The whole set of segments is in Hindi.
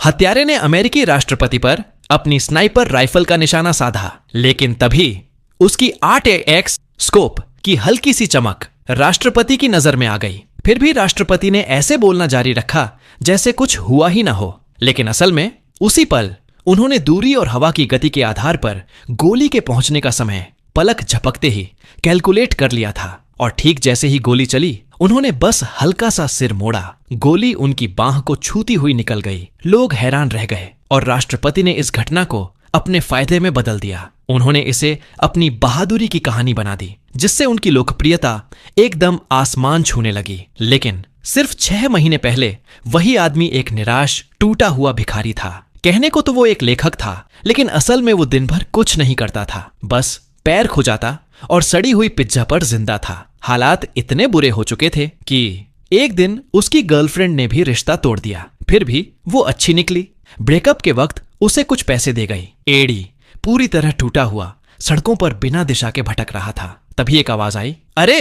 हत्यारे ने अमेरिकी राष्ट्रपति पर अपनी स्नाइपर राइफल का निशाना साधा, लेकिन तभी उसकी 8x स्कोप की हल्की सी चमक राष्ट्रपति की नजर में आ गई। फिर भी राष्ट्रपति ने ऐसे बोलना जारी रखा जैसे कुछ हुआ ही ना हो, लेकिन असल में उसी पल उन्होंने दूरी और हवा की गति के आधार पर गोली के पहुंचने का समय पलक झपकते ही कैलकुलेट कर लिया था। और ठीक जैसे ही गोली चली, उन्होंने बस हल्का सा सिर मोड़ा, गोली उनकी बांह को छूती हुई निकल गई। लोग हैरान रह गए और राष्ट्रपति ने इस घटना को अपने फायदे में बदल दिया। उन्होंने इसे अपनी बहादुरी की कहानी बना दी, जिससे उनकी लोकप्रियता एकदम आसमान छूने लगी। लेकिन सिर्फ 6 महीने पहले वही आदमी एक निराश, टूटा हुआ भिखारी था। कहने को तो वो एक लेखक था, लेकिन असल में वो दिन भर कुछ नहीं करता था, बस पैर खुजाता और सड़ी हुई पिज्जा पर जिंदा था। हालात इतने बुरे हो चुके थे कि एक दिन उसकी गर्लफ्रेंड ने भी रिश्ता तोड़ दिया। फिर भी वो अच्छी निकली। ब्रेकअप के वक्त उसे कुछ पैसे दे गई। एडी पूरी तरह टूटा हुआ सड़कों पर बिना दिशा के भटक रहा था। तभी एक आवाज आई, अरे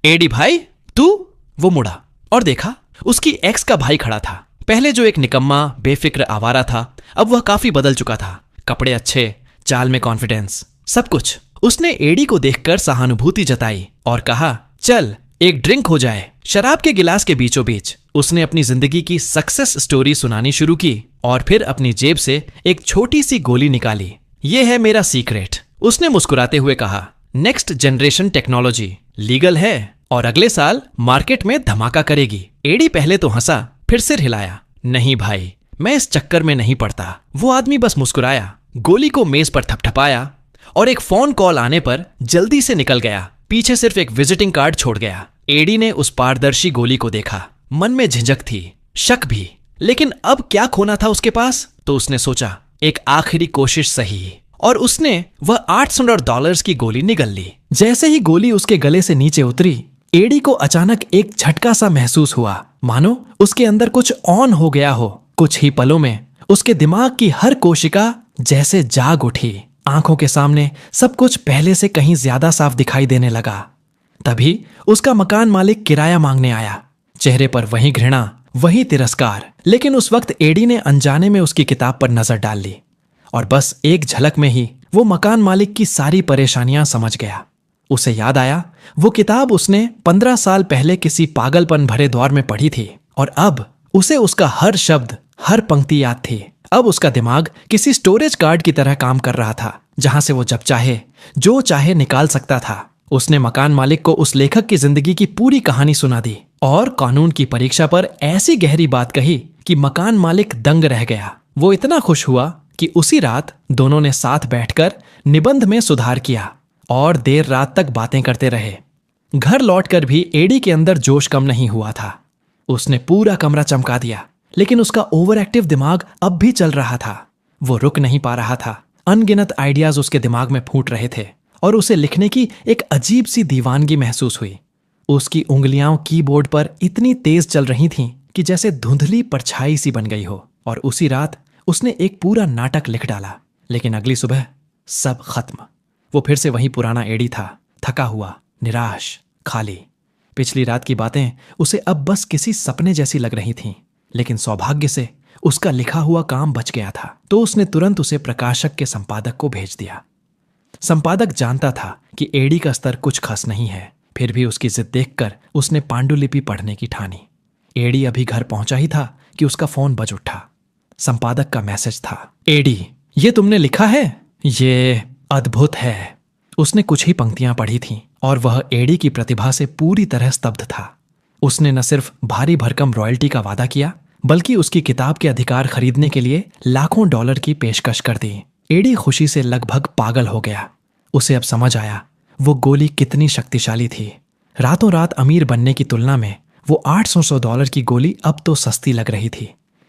एडी भाई, तू? वो मुड़ा और देखा उसकी एक्स का भाई खड़ा था। पहले जो एक निकम्मा बेफिक्र आवारा था, अब वह काफी बदल चुका था। कपड़े अच्छे, चाल में कॉन्फिडेंस, सब कुछ। उसने एडी को देखकर सहानुभूति जताई और कहा, चल एक ड्रिंक हो जाए। शराब के गिलास के बीचों बीच उसने अपनी जिंदगी की सक्सेस स्टोरी सुनानी शुरू की और फिर अपनी जेब से एक छोटी सी गोली निकाली। ये है मेरा सीक्रेट, उसने मुस्कुराते हुए कहा। नेक्स्ट जनरेशन टेक्नोलॉजी लीगल है और अगले साल मार्केट में धमाका करेगी। एडी पहले तो हंसा, फिर सिर हिलाया। नहीं भाई, मैं इस चक्कर में नहीं पड़ता। वो आदमी बस मुस्कुराया, गोली को मेज पर थपथपाया और एक फोन कॉल आने पर जल्दी से निकल गया। पीछे सिर्फ एक विजिटिंग कार्ड छोड़ गया। एडी ने उस पारदर्शी गोली को देखा। मन में झिझक थी, शक भी, लेकिन अब क्या खोना था उसके पास? तो उसने सोचा, एक आखिरी कोशिश सही, और उसने वह $800 की गोली निगल ली। जैसे ही गोली उसके गले से नीचे उतरी, एडी को अचानक एक झटका सा महसूस हुआ, मानो उसके अंदर कुछ ऑन हो गया हो। कुछ ही पलों में उसके दिमाग की हर कोशिका जैसे जाग उठी। आंखों के सामने सब कुछ पहले से कहीं ज्यादा साफ दिखाई देने लगा। तभी उसका मकान मालिक किराया मांगने आया। चेहरे पर वही घृणा, वही तिरस्कार। लेकिन उस वक्त एडी ने अनजाने में उसकी किताब पर नजर डाल ली और बस एक झलक में ही वो मकान मालिक की सारी परेशानियां समझ गया। उसे याद आया वो किताब उसने 15 साल पहले किसी पागलपन भरे दौर में पढ़ी थी और अब उसे उसका हर शब्द, हर पंक्ति याद थी। अब उसका दिमाग किसी स्टोरेज कार्ड की तरह काम कर रहा था, जहां से वो जब चाहे जो चाहे निकाल सकता था। उसने मकान मालिक को उस लेखक की जिंदगी की पूरी कहानी सुना दी और कानून की परीक्षा पर ऐसी गहरी बात कही कि मकान मालिक दंग रह गया। वो इतना खुश हुआ कि उसी रात दोनों ने साथ बैठकर निबंध में सुधार किया और देर रात तक बातें करते रहे। घर लौटकर भी एडी के अंदर जोश कम नहीं हुआ था। उसने पूरा कमरा चमका दिया, लेकिन उसका ओवर एक्टिव दिमाग अब भी चल रहा था। वो रुक नहीं पा रहा था। अनगिनत आइडियाज उसके दिमाग में फूट रहे थे और उसे लिखने की एक अजीब सी दीवानगी महसूस हुई। उसकी उंगलियां कीबोर्ड पर इतनी तेज चल रही थीं कि जैसे धुंधली परछाई सी बन गई हो। और उसी रात उसने एक पूरा नाटक लिख डाला। लेकिन अगली सुबह सब खत्म। वो फिर से वही पुराना एडी था, थका हुआ, निराश, खाली। पिछली रात की बातें उसे अब बस किसी सपने जैसी लग रही थीं। लेकिन सौभाग्य से उसका लिखा हुआ काम बच गया था, तो उसने तुरंत उसे प्रकाशक के संपादक को भेज दिया। संपादक जानता था कि एडी का स्तर कुछ खास नहीं है, फिर भी उसकी जिद देखकर उसने पांडुलिपि पढ़ने की ठानी। एडी अभी घर पहुंचा ही था कि उसका फोन बज उठा। संपादक का मैसेज था, एडी, ये तुमने लिखा है? ये अद्भुत है। उसने कुछ ही पंक्तियां पढ़ी थीं और वह एडी की प्रतिभा से पूरी तरह स्तब्ध था। उसने न सिर्फ भारी भरकम रॉयल्टी का वादा किया, बल्कि उसकी किताब के अधिकार खरीदने के लिए लाखों डॉलर की पेशकश कर दी। एडी खुशी से लगभग पागल हो गया। उसे अब समझ आया वो गोली कितनी शक्तिशाली थी। रातों रात अमीर बनने की तुलना में वो $800 की गोली अब तो सस्ती लग रही थी।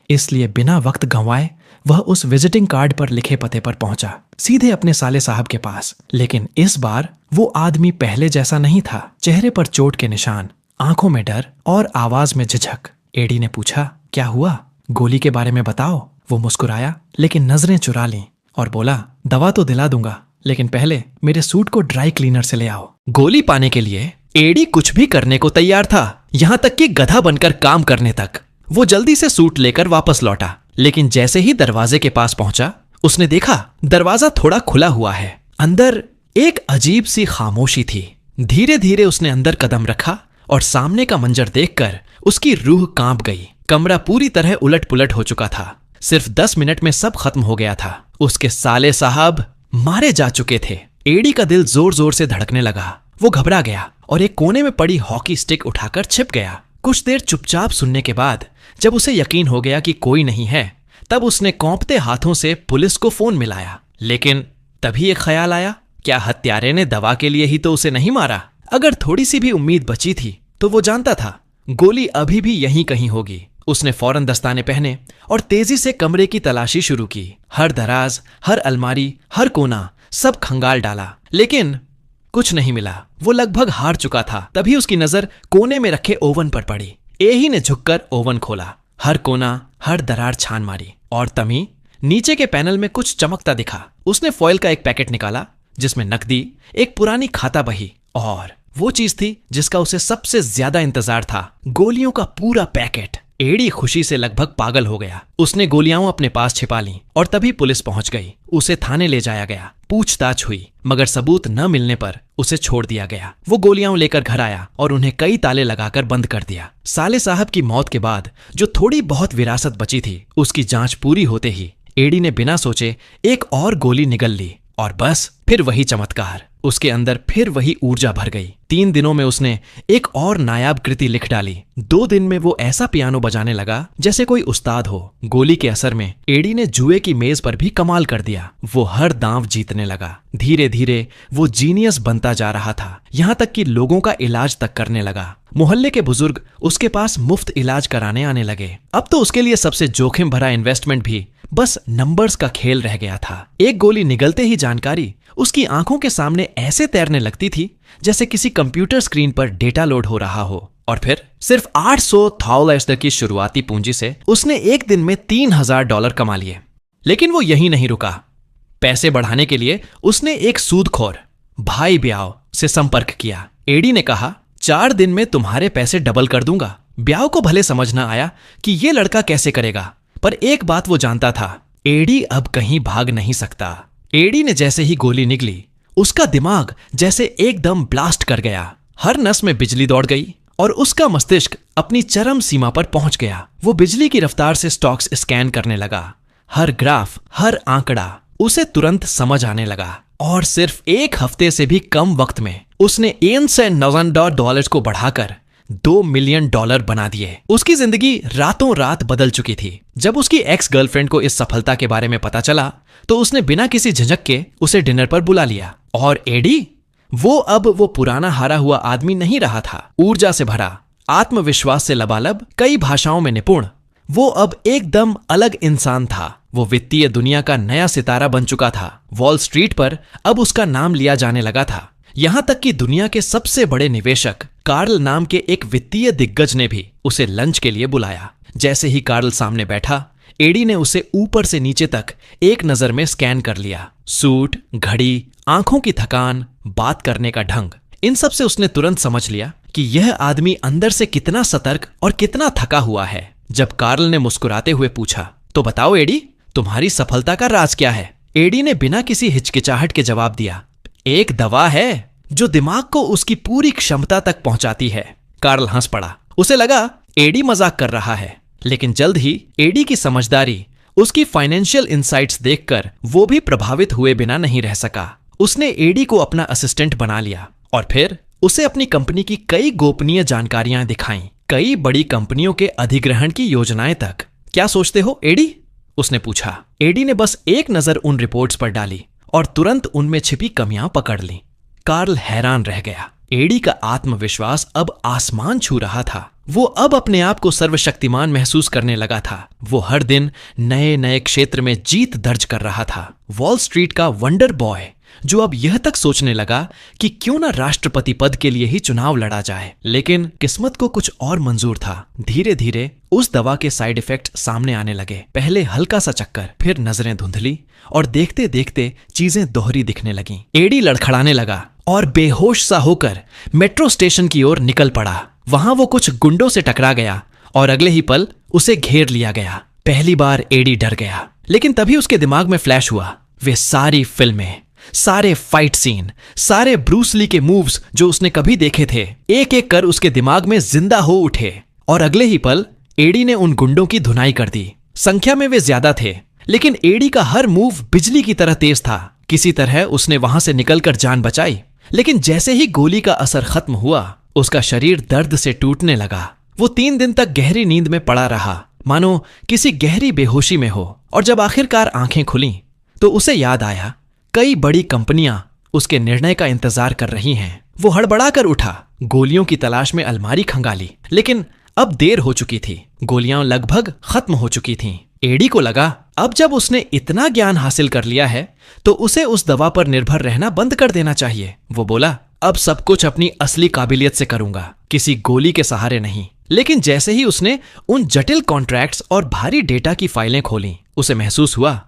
इसलिए बिना वक्त गंवाए वह उस विजिटिंग कार्ड पर लिखे पते पर पहुंचा, सीधे अपने साले साहब के पास। लेकिन इस बार वो आदमी पहले जैसा नहीं था। चेहरे पर चोट के निशान, आंखों में डर और आवाज में झिझक। एडी ने पूछा, क्या हुआ? गोली के बारे में बताओ। वो मुस्कुराया, लेकिन नजरें चुरा लीं और बोला, दवा तो दिला दूंगा, लेकिन पहले मेरे सूट को ड्राई क्लीनर से ले आओ। गोली पाने के लिए एडी कुछ भी करने को तैयार था, यहां तक कि गधा बनकर काम करने तक। वो जल्दी से सूट लेकर वापस लौटा, लेकिन जैसे ही दरवाजे के पास पहुंचा उसने देखा दरवाजा थोड़ा खुला हुआ है। अंदर एक अजीब सी खामोशी थी। धीरे धीरे उसने अंदर कदम रखा और सामने का मंजर देखकर उसकी रूह कांप गई। कमरा पूरी तरह उलट पुलट हो चुका था। सिर्फ 10 मिनट में सब खत्म हो गया था। उसके साले साहब मारे जा चुके थे। एडी का दिल जोर जोर से धड़कने लगा। वो घबरा गया और एक कोने में पड़ी हॉकी स्टिक उठाकर छिप गया। कुछ देर चुपचाप सुनने के बाद जब उसे यकीन हो गया कि कोई नहीं है, तब उसने कांपते हाथों से पुलिस को फोन मिलाया। लेकिन तभी एक ख्याल आया, क्या हत्यारे ने दवा के लिए ही तो उसे नहीं मारा? अगर थोड़ी सी भी उम्मीद बची थी तो वो जानता था गोली अभी भी यहीं कहीं होगी। उसने फौरन दस्ताने पहने और तेजी से कमरे की तलाशी शुरू की। हर दराज, हर अलमारी, हर कोना सब खंगाल डाला, लेकिन कुछ नहीं मिला। वो लगभग हार चुका था। तभी उसकी नजर कोने में रखे ओवन पर पड़ी। एही ने झुककर ओवन खोला, हर कोना, हर दरार छान मारी और तभी नीचे के पैनल में कुछ चमकता दिखा। उसने फॉइल का एक पैकेट निकाला जिसमें नकदी, एक पुरानी खाता बही और वो चीज थी जिसका उसे सबसे ज्यादा इंतजार था, गोलियों का पूरा पैकेट। एडी खुशी से लगभग पागल हो गया। उसने गोलियां अपने पास छिपा लीं और तभी पुलिस पहुंच गई। उसे थाने ले जाया गया। पूछताछ हुई मगर सबूत न मिलने पर उसे छोड़ दिया गया। वो गोलियां लेकर घर आया और उन्हें कई ताले लगाकर बंद कर दिया। साले साहब की मौत के बाद जो थोड़ी बहुत विरासत बची थी, उसकी जांच पूरी होते ही एडी ने बिना सोचे एक और गोली निगल ली और बस फिर वही चमत्कार। उसके अंदर फिर वही ऊर्जा भर गई। 3 दिनों में उसने एक और नायाब कृति लिख डाली। 2 दिन में वो ऐसा पियानो बजाने लगा जैसे कोई उस्ताद हो। गोली के असर में एडी ने जुए की मेज पर भी कमाल कर दिया। वो हर दांव जीतने लगा। धीरे धीरे वो जीनियस बनता जा रहा था, यहाँ तक कि लोगों का इलाज तक करने लगा। मोहल्ले के बुजुर्ग उसके पास मुफ्त इलाज कराने आने लगे। अब तो उसके लिए सबसे जोखिम भरा इन्वेस्टमेंट भी बस नंबर्स का खेल रह गया था। एक गोली निगलते ही जानकारी उसकी आंखों के सामने ऐसे तैरने लगती थी जैसे किसी कंप्यूटर स्क्रीन पर डेटा लोड हो रहा हो। और फिर सिर्फ $800,000 की शुरुआती पूंजी से उसने एक दिन में $3,000 कमा लिए। लेकिन वो यहीं नहीं रुका। पैसे बढ़ाने के लिए उसने एक सूदखोर भाई ब्याव से संपर्क किया। एडी ने कहा, 4 दिन में तुम्हारे पैसे डबल कर दूंगा। ब्याव को भले समझ न आया कि ये लड़का कैसे करेगा, पर एक बात वो जानता था, एडी अब कहीं भाग नहीं सकता। एडी ने जैसे ही गोली निकली, उसका दिमाग जैसे एकदम ब्लास्ट कर गया। हर नस में बिजली दौड़ गई और उसका मस्तिष्क अपनी चरम सीमा पर पहुंच गया। वो बिजली की रफ्तार से स्टॉक्स स्कैन करने लगा। हर ग्राफ, हर आंकड़ा उसे तुरंत समझ आने लगा और सिर्फ 1 हफ्ते से भी कम वक्त में उसने $1,900 को बढ़ाकर $2 मिलियन बना दिए। उसकी जिंदगी रातों रात बदल चुकी थी। जब उसकी एक्स गर्लफ्रेंड को इस सफलता के बारे में पता चला तो उसने बिना किसी झिझक के उसे डिनर पर बुला लिया। और एडी, वो पुराना हारा हुआ आदमी नहीं रहा था। ऊर्जा से भरा, आत्मविश्वास से लबालब, कई भाषाओं में निपुण, वो अब एकदम अलग इंसान था। वो वित्तीय दुनिया का नया सितारा बन चुका था। वॉल स्ट्रीट पर अब उसका नाम लिया जाने लगा था। यहां तक कि दुनिया के सबसे बड़े निवेशक कार्ल नाम के एक वित्तीय दिग्गज ने भी उसे लंच के लिए बुलाया। जैसे ही कार्ल सामने बैठा, एडी ने उसे ऊपर से नीचे तक एक नजर में स्कैन कर लिया। सूट, घड़ी, आंखों की थकान, बात करने का ढंग, इन सब से उसने तुरंत समझ लिया कि यह आदमी अंदर से कितना सतर्क और कितना थका हुआ है। जब कार्ल ने मुस्कुराते हुए पूछा, तो बताओ एडी, तुम्हारी सफलता का राज क्या है? एडी ने बिना किसी हिचकिचाहट के जवाब दिया, एक दवा है जो दिमाग को उसकी पूरी क्षमता तक पहुंचाती है। कार्ल हंस पड़ा। उसे लगा एडी मजाक कर रहा है, लेकिन जल्द ही एडी की समझदारी, उसकी फाइनेंशियल इनसाइट्स देखकर वो भी प्रभावित हुए बिना नहीं रह सका। उसने एडी को अपना असिस्टेंट बना लिया और फिर उसे अपनी कंपनी की कई गोपनीय जानकारियां दिखाईं, कई बड़ी कंपनियों के अधिग्रहण की योजनाएं तक। क्या सोचते हो एडी? उसने पूछा। एडी ने बस एक नजर उन रिपोर्ट्स पर डाली और तुरंत उनमें छिपी कमियां पकड़ ली। कार्ल हैरान रह गया। एडी का आत्मविश्वास अब आसमान छू रहा था। वो अब अपने आप को सर्वशक्तिमान महसूस करने लगा था। वो हर दिन नए नए क्षेत्र में जीत दर्ज कर रहा था। वॉल स्ट्रीट का वंडर बॉय, जो अब यह तक सोचने लगा कि क्यों ना राष्ट्रपति पद के लिए ही चुनाव लड़ा जाए। लेकिन किस्मत को कुछ और मंजूर था। धीरे धीरे उस दवा के साइड इफेक्ट सामने आने लगे। पहले हल्का सा चक्कर, फिर नजरें धुंधली और देखते देखते चीजें दोहरी दिखने लगीं। एडी लड़खड़ाने लगा और बेहोश सा होकर मेट्रो स्टेशन की ओर निकल पड़ा। वहां वो कुछ गुंडों से टकरा गया और अगले ही पल उसे घेर लिया गया। पहली बार एडी डर गया, लेकिन तभी उसके दिमाग में फ्लैश हुआ वे सारी फिल्में, सारे फाइट सीन, सारे ब्रूस ली के मूव्स जो उसने कभी देखे थे, एक एक कर उसके दिमाग में जिंदा हो उठे। और अगले ही पल एडी ने उन गुंडों की धुनाई कर दी। संख्या में वे ज्यादा थे, लेकिन एडी का हर मूव बिजली की तरह तेज था। किसी तरह उसने वहां से निकलकर जान बचाई, लेकिन जैसे ही गोली का असर खत्म हुआ, उसका शरीर दर्द से टूटने लगा। वो 3 दिन तक गहरी नींद में पड़ा रहा, मानो किसी गहरी बेहोशी में हो। और जब आखिरकार आंखें खुलीं, तो उसे याद आया कई बड़ी कंपनियां उसके निर्णय का इंतजार कर रही हैं। वो हड़बड़ा कर उठा, गोलियों की तलाश में अलमारी खंगाली, लेकिन अब देर हो चुकी थी। गोलियां लगभग खत्म हो चुकी थीं। एडी को लगा अब जब उसने इतना ज्ञान हासिल कर लिया है तो उसे उस दवा पर निर्भर रहना बंद कर देना चाहिए। वो बोला, अब सब कुछ अपनी असली काबिलियत से करूंगा, किसी गोली के सहारे नहीं। लेकिन जैसे ही उसने उन जटिल कॉन्ट्रैक्ट्स और भारी डेटा की फाइलें खोलीं, उसे महसूस हुआ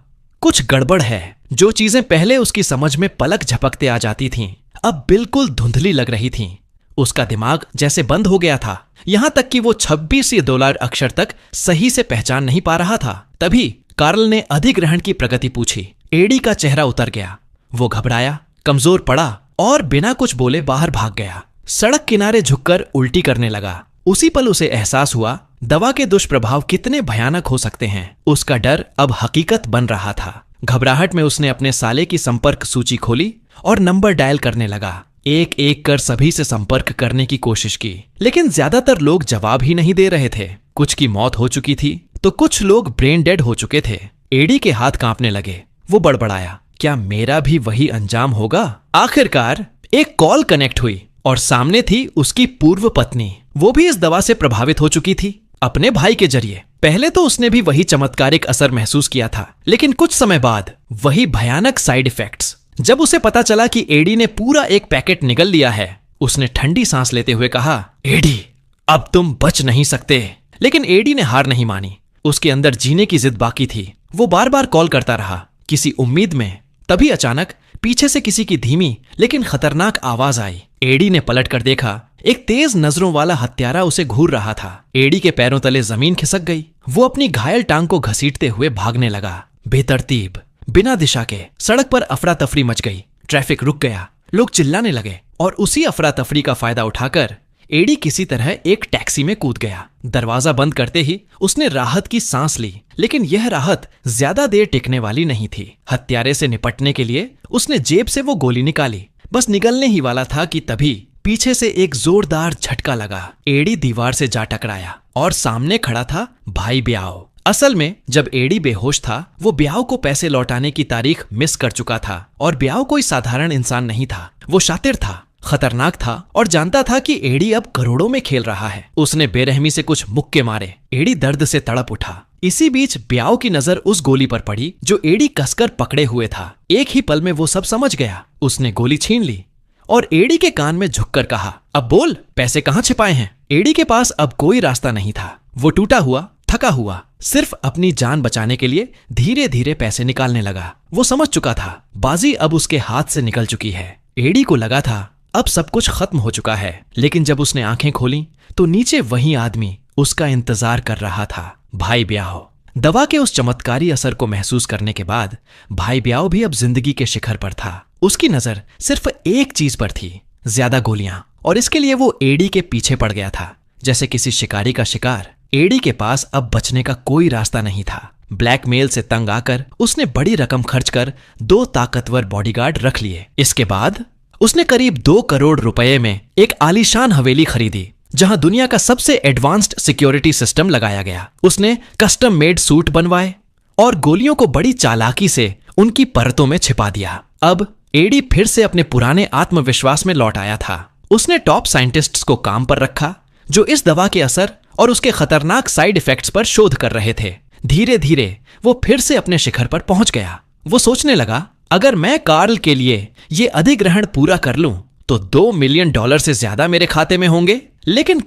कुछ गड़बड़ है। जो चीजें पहले उसकी समझ में पलक झपकते आ जाती थीं, अब बिल्कुल धुंधली लग रही थीं। उसका दिमाग जैसे बंद हो गया था, यहां तक कि वो $26 अक्षर तक सही से पहचान नहीं पा रहा था। तभी कार्ल ने अधिग्रहण की प्रगति पूछी। एडी का चेहरा उतर गया। वो घबराया, कमजोर पड़ा और बिना कुछ बोले बाहर भाग गया। सड़क किनारे झुककर उल्टी करने लगा। उसी पल उसे एहसास हुआ दवा के दुष्प्रभाव कितने भयानक हो सकते हैं। उसका डर अब हकीकत बन रहा था। घबराहट में उसने अपने साले की संपर्क सूची खोली और नंबर डायल करने लगा। एक एक कर सभी से संपर्क करने की कोशिश की, लेकिन ज्यादातर लोग जवाब ही नहीं दे रहे थे। कुछ की मौत हो चुकी थी तो कुछ लोग ब्रेन डेड हो चुके थे। एडी के हाथ कांपने लगे। वो बड़बड़ाया, क्या मेरा भी वही अंजाम होगा? आखिरकार एक कॉल कनेक्ट हुई और सामने थी उसकी पूर्व पत्नी। वो भी इस दवा से प्रभावित हो चुकी थी, अपने भाई के जरिए। पहले तो उसने भी वही चमत्कारिक असर महसूस किया था, लेकिन कुछ समय बाद वही भयानक साइड इफेक्ट्स। जब उसे पता चला कि एडी ने पूरा एक पैकेट निगल लिया है, उसने ठंडी सांस लेते हुए कहा, एडी, अब तुम बच नहीं सकते। लेकिन एडी ने हार नहीं मानी। उसके अंदर जीने की जिद बाकी थी। वो बार बार कॉल करता रहा, किसी उम्मीद में। तभी अचानक पीछे से किसी की धीमी लेकिन खतरनाक आवाज आई। एडी ने पलट कर देखा, एक तेज नजरों वाला हत्यारा उसे घूर रहा था। एडी के पैरों तले जमीन खिसक गई। वो अपनी घायल टांग को घसीटते हुए भागने लगा। बेतरतीब, बिना दिशा के सड़क पर अफरा तफरी मच गई। ट्रैफिक रुक गया, लोग चिल्लाने लगे और उसी अफरा तफरी का फायदा उठाकर एडी किसी तरह एक टैक्सी में कूद गया। दरवाजा बंद करते ही उसने राहत की सांस ली, लेकिन यह राहत ज्यादा देर टिकने वाली नहीं थी। हत्यारे से निपटने के लिए उसने जेब से वो गोली निकाली। बस निगलने ही वाला था कि तभी पीछे से एक जोरदार झटका लगा। एडी दीवार से जा टकराया और सामने खड़ा था भाई ब्याओ। असल में जब एडी बेहोश था, वो ब्याओ को पैसे लौटाने की तारीख मिस कर चुका था। और ब्याओ कोई साधारण इंसान नहीं था। वो शातिर था, खतरनाक था और जानता था कि एडी अब करोड़ों में खेल रहा है। उसने बेरहमी से कुछ मुक्के मारे। एडी दर्द से तड़प उठा। इसी बीच ब्याओ की नजर उस गोली पर पड़ी जो एडी कसकर पकड़े हुए था। एक ही पल में वो सब समझ गया। उसने गोली छीन ली और एडी के कान में झुककर कहा, अब बोल, पैसे कहाँ छिपाए हैं? एडी के पास अब कोई रास्ता नहीं था। वो टूटा हुआ, थका हुआ, सिर्फ अपनी जान बचाने के लिए धीरे धीरे पैसे निकालने लगा। वो समझ चुका था बाजी अब उसके हाथ से निकल चुकी है। एडी को लगा था अब सब कुछ खत्म हो चुका है, लेकिन जब उसने आंखें खोली तो नीचे वही आदमी उसका इंतजार कर रहा था, भाई ब्याओ। दवा के उस चमत्कारी असर को महसूस करने के बाद भाई ब्याओ भी अब जिंदगी के शिखर पर था। उसकी नजर सिर्फ एक चीज पर थी, ज्यादा गोलियां। और इसके लिए वो एडी के पीछे पड़ गया था, जैसे किसी शिकारी का शिकार। एडी के पास अब बचने का कोई रास्ता नहीं था। ब्लैकमेल से तंग आकर उसने बड़ी रकम खर्च कर 2 ताकतवर बॉडीगार्ड रख लिए। इसके बाद उसने करीब 2 करोड़ रुपए में एक आलीशान हवेली खरीदी, जहां दुनिया का सबसे एडवांस्ड सिक्योरिटी सिस्टम लगाया गया। उसने कस्टम मेड सूट बनवाए और गोलियों को बड़ी चालाकी से उनकी परतों में छिपा दिया। अब एडी फिर से अपने पुराने आत्मविश्वास में लौट आया था। उसने टॉप साइंटिस्ट्स को काम पर रखा जो इस दवा के असर और उसके खतरनाक साइड इफेक्ट्स पर शोध कर रहे थे। धीरे धीरे वो फिर से अपने शिखर पर पहुंच गया। वो सोचने लगा, अगर मैं कार्ल के लिए ये अधिग्रहण पूरा कर लूं तो $2 मिलियन से ज्यादा मेरे खाते में होंगे। लेकिन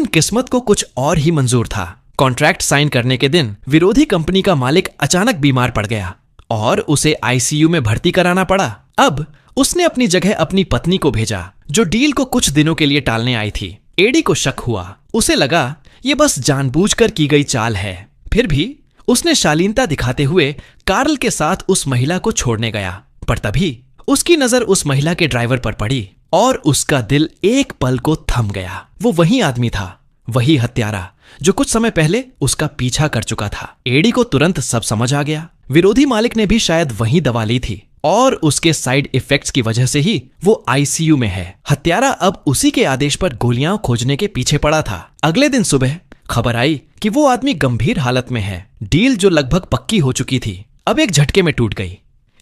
किस्मत को कुछ और ही मंजूर था। कॉन्ट्रैक्ट साइन करने के दिन विरोधी कंपनी का मालिक अचानक बीमार पड़ गया और उसे आईसीयू में भर्ती कराना पड़ा। अब उसने अपनी जगह अपनी पत्नी को भेजा, जो डील को कुछ दिनों के लिए टालने आई थी। एडी को शक हुआ। उसे लगा ये बस जानबूझकर की गई चाल है। फिर भी उसने शालीनता दिखाते हुए कार्ल के साथ उस महिला को छोड़ने गया, पर तभी उसकी नजर उस महिला के ड्राइवर पर पड़ी और उसका दिल एक पल को थम गया। वो वही आदमी था, वही हत्यारा जो कुछ समय पहले उसका पीछा कर चुका था। एडी को तुरंत सब समझ आ गया। विरोधी मालिक ने भी शायद वही दवा ली थी और उसके साइड इफेक्ट्स की वजह से ही वो आईसीयू में है। हत्यारा अब उसी के आदेश पर गोलियां खोजने के पीछे पड़ा था। अगले दिन सुबह खबर आई कि वो आदमी गंभीर हालत में है। डील जो लगभग पक्की हो चुकी थी अब एक झटके में टूट गई।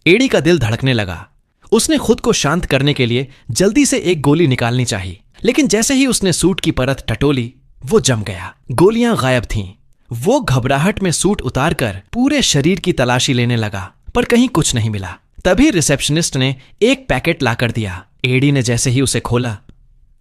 एडी का दिल धड़कने लगा। उसने खुद को शांत करने के लिए जल्दी से एक गोली निकालनी चाहिए, लेकिन जैसे ही उसने सूट की परत टटोली वो जम गया। गोलियां गायब थीं। वो घबराहट में सूट उतारकर पूरे शरीर की तलाशी लेने लगा, पर कहीं कुछ नहीं मिला। तभी रिसेप्शनिस्ट ने एक पैकेट लाकर दिया। एडी ने जैसे ही उसे खोला,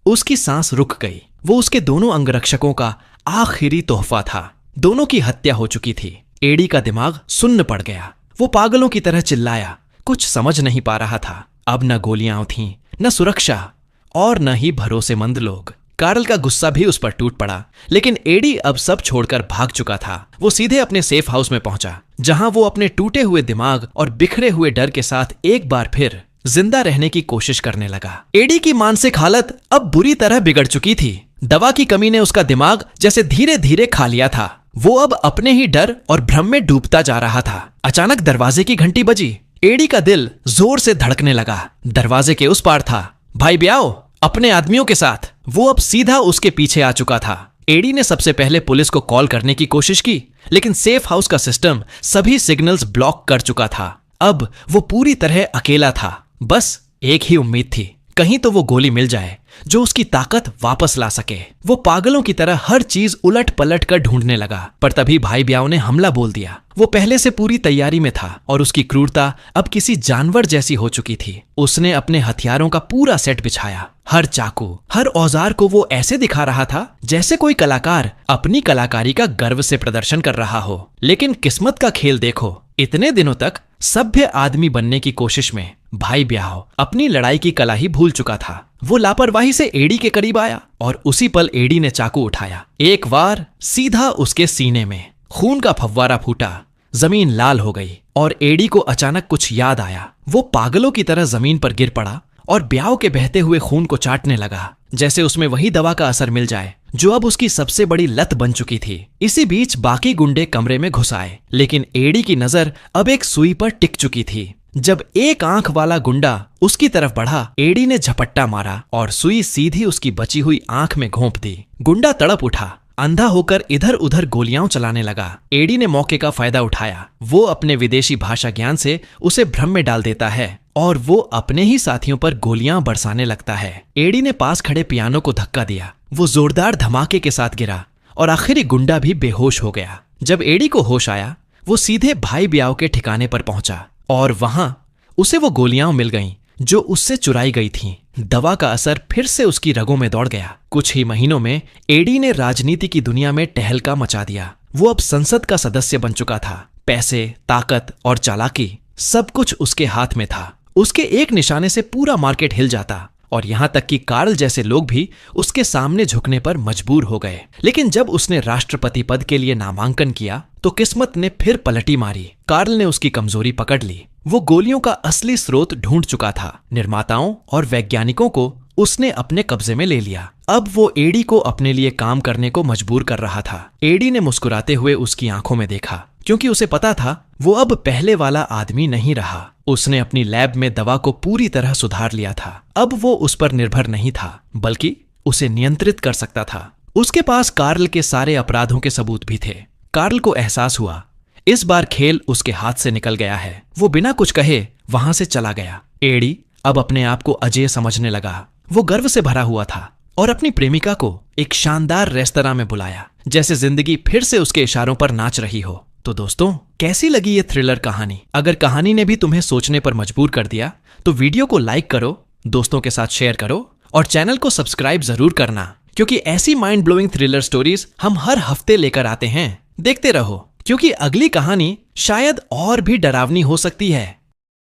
उसकी सांस रुक गई। वो उसके दोनों अंगरक्षकों का आखिरी तोहफा था। दोनों की हत्या हो चुकी थी। एडी का दिमाग सुन्न पड़ गया। वो पागलों की तरह चिल्लाया, कुछ समझ नहीं पा रहा था। अब न गोलियां थीं, न सुरक्षा और न ही भरोसेमंद लोग। कार्ल का गुस्सा भी उस पर टूट पड़ा, लेकिन एडी अब सब छोड़कर भाग चुका था। वो सीधे अपने सेफ हाउस में पहुंचा, जहां वो अपने टूटे हुए दिमाग और बिखरे हुए डर के साथ एक बार फिर जिंदा रहने की कोशिश करने लगा। एडी की मानसिक हालत अब बुरी तरह बिगड़ चुकी थी। दवा की कमी ने उसका दिमाग जैसे धीरे धीरे खा लिया था। वो अब अपने ही डर और भ्रम में डूबता जा रहा था। अचानक दरवाजे की घंटी बजी। एडी का दिल जोर से धड़कने लगा। दरवाजे के उस पार था भाई ब्याओ अपने आदमियों के साथ। वो अब सीधा उसके पीछे आ चुका था। एडी ने सबसे पहले पुलिस को कॉल करने की कोशिश की, लेकिन सेफ हाउस का सिस्टम सभी सिग्नल्स ब्लॉक कर चुका था। अब वो पूरी तरह अकेला था। बस एक ही उम्मीद थी, कहीं तो वो गोली मिल जाए जो उसकी ताकत वापस ला सके। वो पागलों की तरह हर चीज उलट पलट कर ढूंढने लगा, पर तभी भाई ब्याओ ने हमला बोल दिया। वो पहले से पूरी तैयारी में था और उसकी क्रूरता अब किसी जानवर जैसी हो चुकी थी। उसने अपने हथियारों का पूरा सेट बिछाया। हर चाकू, हर औजार को वो ऐसे दिखा रहा था जैसे कोई कलाकार अपनी कलाकारी का गर्व से प्रदर्शन कर रहा हो। लेकिन किस्मत का खेल देखो, इतने दिनों तक सभ्य आदमी बनने की कोशिश में भाई ब्याओ अपनी लड़ाई की कला ही भूल चुका था। वो लापरवाही से एडी के करीब आया और उसी पल एडी ने चाकू उठाया। एक वार सीधा उसके सीने में। खून का फव्वारा फूटा, जमीन लाल हो गई और एडी को अचानक कुछ याद आया। वो पागलों की तरह जमीन पर गिर पड़ा और ब्याओ के बहते हुए खून को चाटने लगा, जैसे उसमें वही दवा का असर मिल जाए जो अब उसकी सबसे बड़ी लत बन चुकी थी। इसी बीच बाकी गुंडे कमरे में घुस आए, लेकिन एडी की नजर अब एक सुई पर टिक चुकी थी। जब एक आंख वाला गुंडा उसकी तरफ बढ़ा, एडी ने झपट्टा मारा और सुई सीधी उसकी बची हुई आंख में घोंप दी। गुंडा तड़प उठा, अंधा होकर इधर उधर गोलियां चलाने लगा। एडी ने मौके का फायदा उठाया। वो अपने विदेशी भाषा ज्ञान से उसे भ्रम में डाल देता है और वो अपने ही साथियों पर गोलियां बरसाने लगता है। एडी ने पास खड़े पियानो को धक्का दिया। वो जोरदार धमाके के साथ गिरा और आखिरी गुंडा भी बेहोश हो गया। जब एडी को होश आया, वो सीधे भाई ब्याओ के ठिकाने पर पहुंचा और वहां उसे वो गोलियां मिल गईं जो उससे चुराई गई थीं। दवा का असर फिर से उसकी रगों में दौड़ गया। कुछ ही महीनों में एडी ने राजनीति की दुनिया में टहलका मचा दिया। वो अब संसद का सदस्य बन चुका था। पैसे, ताकत और चालाकी सब कुछ उसके हाथ में था। उसके एक निशाने से पूरा मार्केट हिल जाता और यहां तक कि कार्ल जैसे लोग भी उसके सामने झुकने पर मजबूर हो गए। लेकिन जब उसने राष्ट्रपति पद के लिए नामांकन किया तो किस्मत ने फिर पलटी मारी। कार्ल ने उसकी कमजोरी पकड़ ली। वो गोलियों का असली स्रोत ढूंढ चुका था। निर्माताओं और वैज्ञानिकों को उसने अपने कब्जे में ले लिया। अब वो एडी को अपने लिए काम करने को मजबूर कर रहा था। एडी ने मुस्कुराते हुए उसकी आंखों में देखा, क्योंकि उसे पता था वो अब पहले वाला आदमी नहीं रहा। उसने अपनी लैब में दवा को पूरी तरह सुधार लिया था। अब वो उस पर निर्भर नहीं था, बल्कि उसे नियंत्रित कर सकता था। उसके पास कार्ल के सारे अपराधों के सबूत भी थे। कार्ल को एहसास हुआ इस बार खेल उसके हाथ से निकल गया है। वो बिना कुछ कहे वहां से चला गया। एडी अब अपने आप को अजेय समझने लगा। वो गर्व से भरा हुआ था और अपनी प्रेमिका को एक शानदार रेस्तरां में बुलाया, जैसे जिंदगी फिर से उसके इशारों पर नाच रही हो। तो दोस्तों, कैसी लगी ये थ्रिलर कहानी? अगर कहानी ने भी तुम्हें सोचने पर मजबूर कर दिया तो वीडियो को लाइक करो, दोस्तों के साथ शेयर करो और चैनल को सब्सक्राइब जरूर करना, क्योंकि ऐसी माइंड ब्लोइंग थ्रिलर स्टोरीज हम हर हफ्ते लेकर आते हैं। देखते रहो, क्योंकि अगली कहानी शायद और भी डरावनी हो सकती है।